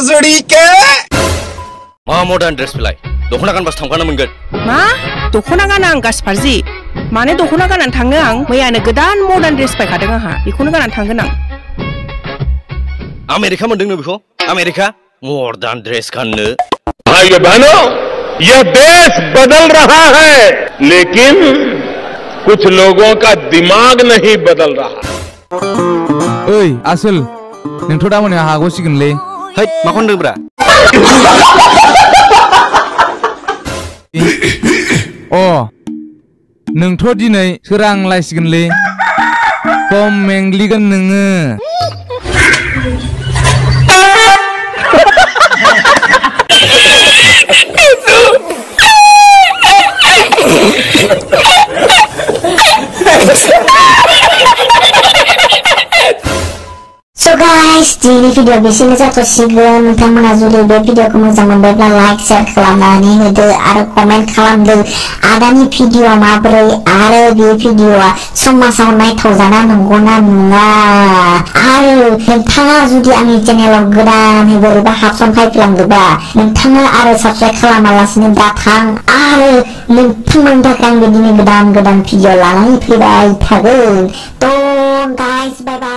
जड़ी के मा मॉडर्न ड्रेस बिलाय दखना गानबासो थांफानो मोनगोन मा दखना गाना आं गासपारजि माने दखना गाननानै थांनो आं मैयानो गोदान मॉडर्न ड्रेस बायखादों आंहा बेखौनो गाननानै थांगोन आं अमेरिका मोनदोंनो बेखौ अमेरिका मॉडर्न ड्रेस गाननो भाइयों बहनों यह देश बदल रहा है लेकिन कुछ लोगों का दिमाग नहीं बदल रहा ओइ आसोल नोंथ' दा मोनायाव हागौसिगोनलै है मा खनदोंब्रा अ नोंथ' दिनै सोरांलायसिगोनलै खम मेंग्लिगोन नोङो So guys, di video bisini जाथ'सिगोन नोंथांमोना जुदि बे भिडिअखौ मोजां मोनबायब्ला लाइक शेयार खालामनानै होदो आरो कमेन्ट खालामदो आदानि भिडिअआ माबोरै आरो बे भिडिअआ समाजाव नायथावजाना नंगौना नङा आरो नोंथाङा जुदि आंनि चेनेलाव गोदानै बोरैबा हाबसनफैफ्लांदोंबा नोंथाङा आरो साबस्क्राइब खालामालासिनो दाथां आरो नोंथांमोननि थाखाय आं बिदिनो गोदान भिडिअ लानानै फैबाय थागोन थ' guys bye bye